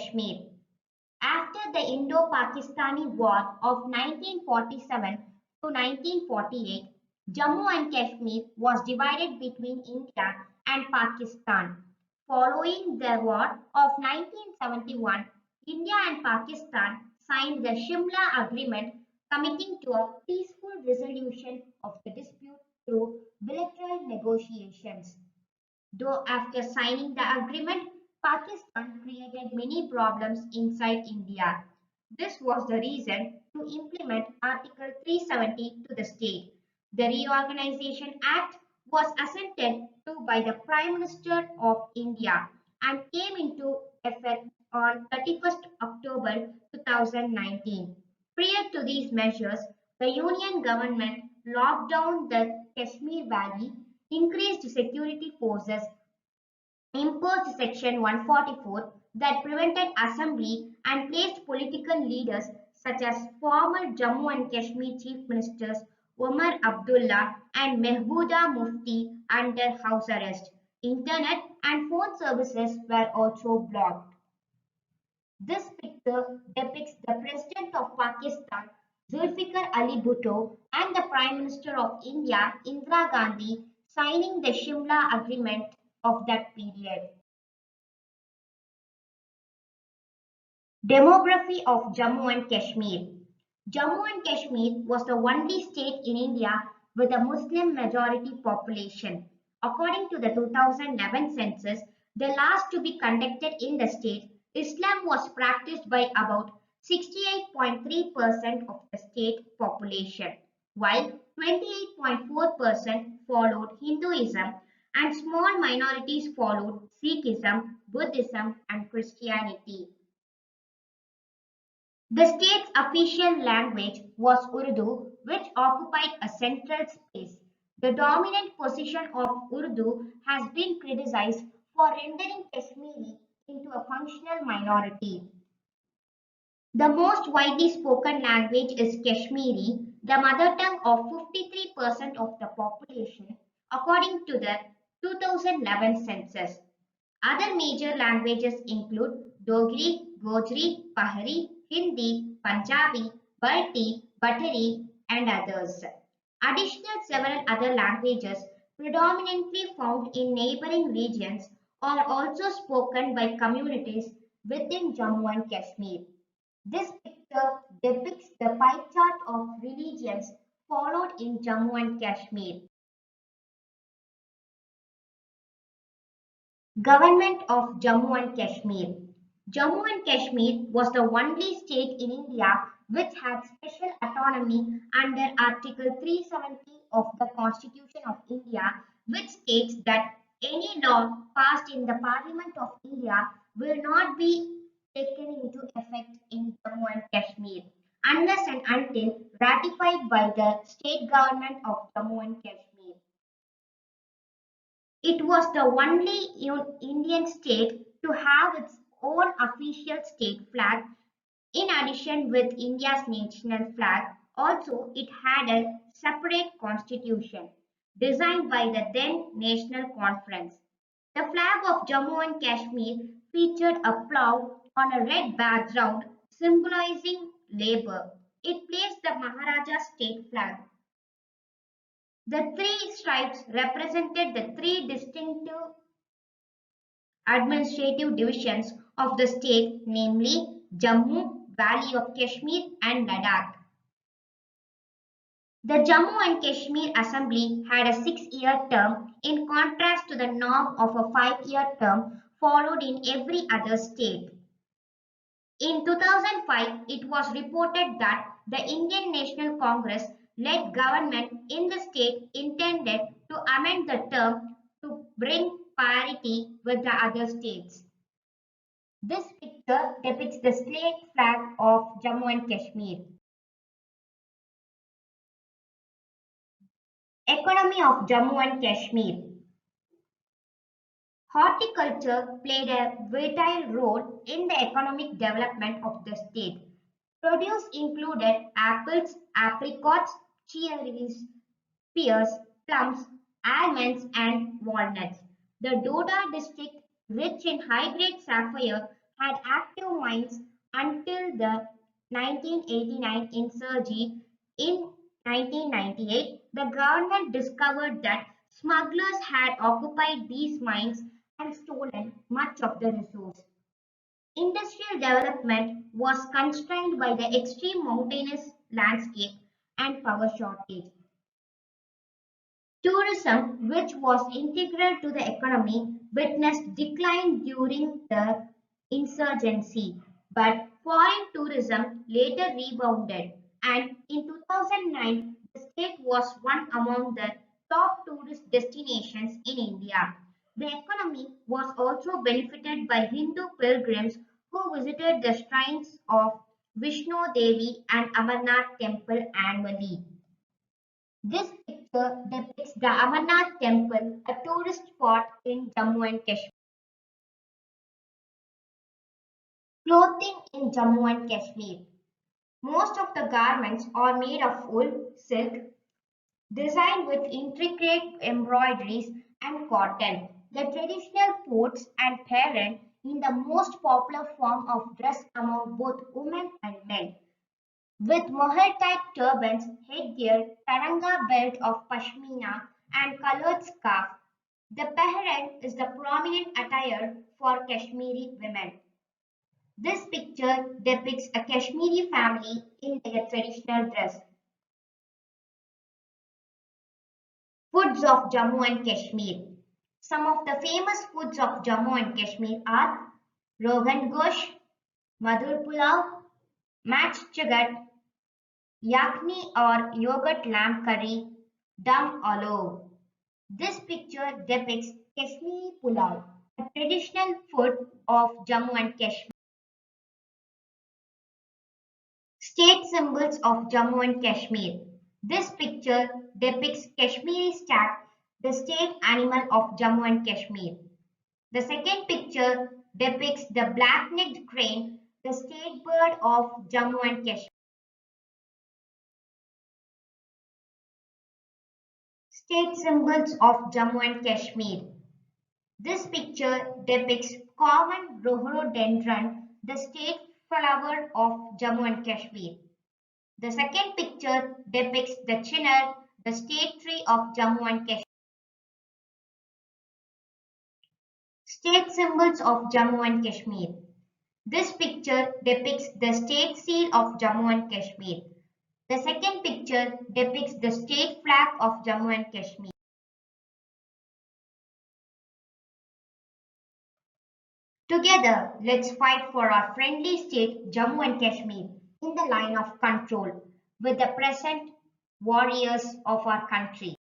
Kashmir. After the Indo-Pakistani War of 1947 to 1948, Jammu and Kashmir was divided between India and Pakistan. Following the war of 1971, India and Pakistan signed the Shimla Agreement committing to a peaceful resolution of the dispute through bilateral negotiations. Though after signing the agreement, Pakistan created many problems inside India. This was the reason to implement Article 370 to the state. The Reorganization Act was assented to by the Prime Minister of India and came into effect on 31st October 2019. Prior to these measures, the Union government locked down the Kashmir Valley, increased security forces, imposed Section 144 that prevented assembly and placed political leaders such as former Jammu and Kashmir Chief Ministers Omar Abdullah and Mehbooba Mufti under house arrest. Internet and phone services were also blocked. This picture depicts the President of Pakistan, Zulfikar Ali Bhutto, and the Prime Minister of India, Indira Gandhi, signing the Shimla Agreement of that period. Demography of Jammu and Kashmir. Jammu and Kashmir was the only state in India with a Muslim majority population. According to the 2011 census, the last to be conducted in the state, Islam was practiced by about 68.3% of the state population, while 28.4% followed Hinduism and small minorities followed Sikhism, Buddhism, and Christianity. The state's official language was Urdu, which occupied a central space. The dominant position of Urdu has been criticized for rendering Kashmiri into a functional minority. The most widely spoken language is Kashmiri, the mother tongue of 53% of the population, according to the 2011 census. Other major languages include Dogri, Gojri, Pahari, Hindi, Punjabi, Balti, Batari, and others. Additional several other languages predominantly found in neighboring regions are also spoken by communities within Jammu and Kashmir. This picture depicts the pie chart of religions followed in Jammu and Kashmir. Government of Jammu and Kashmir. Jammu and Kashmir was the only state in India which had special autonomy under Article 370 of the Constitution of India, which states that any law passed in the Parliament of India will not be taken into effect in Jammu and Kashmir unless and until ratified by the state government of Jammu and Kashmir. It was the only Indian state to have its own official state flag in addition with India's national flag. Also, it had a separate constitution designed by the then National Conference. The flag of Jammu and Kashmir featured a plough on a red background symbolizing labor. It placed the Maharaja's state flag. The three stripes represented the three distinctive administrative divisions of the state, namely Jammu, Valley of Kashmir, and Ladakh. The Jammu and Kashmir Assembly had a 6-year term in contrast to the norm of a 5-year term followed in every other state. In 2005, it was reported that the Indian National Congress led government in the state intended to amend the term to bring parity with the other states. This picture depicts the state flag of Jammu and Kashmir. Economy of Jammu and Kashmir. Horticulture played a vital role in the economic development of the state. Produce included apples, apricots, cherries, pears, plums, almonds, and walnuts. The Doda district, rich in high-grade sapphire, had active mines until the 1989 insurgency. In 1998, the government discovered that smugglers had occupied these mines and stolen much of the resource. Industrial development was constrained by the extreme mountainous landscape and power shortage. Tourism, which was integral to the economy, witnessed decline during the insurgency, but foreign tourism later rebounded, and in 2009 the state was one among the top tourist destinations in India. The economy was also benefited by Hindu pilgrims who visited the shrines of Vishnu Devi and Amarnath temple annually. This picture depicts the Amarnath temple, a tourist spot in Jammu and Kashmir. Clothing in Jammu and Kashmir. Most of the garments are made of wool, silk, designed with intricate embroideries and cotton. The traditional coats and parent in the most popular form of dress among both women and men. With mohair-type turbans, headgear, taranga belt of pashmina, and colored scarf, the peheran is the prominent attire for Kashmiri women. This picture depicts a Kashmiri family in their traditional dress. Foods of Jammu and Kashmir. Some of the famous foods of Jammu and Kashmir are Rogan Gosh, Madhur Pulao, Match Chagat, Yakni or yogurt lamb curry, Dum Aloo. This picture depicts Kashmiri Pulao, a traditional food of Jammu and Kashmir. State symbols of Jammu and Kashmir. This picture depicts Kashmiri stag, the state animal of Jammu and Kashmir. The second picture depicts the black-necked crane, the state bird of Jammu and Kashmir. State symbols of Jammu and Kashmir. This picture depicts common rhododendron, the state flower of Jammu and Kashmir. The second picture depicts the chinar, the state tree of Jammu and Kashmir. State symbols of Jammu and Kashmir. This picture depicts the state seal of Jammu and Kashmir. The second picture depicts the state flag of Jammu and Kashmir. Together, let's fight for our friendly state Jammu and Kashmir in the line of control with the present warriors of our country.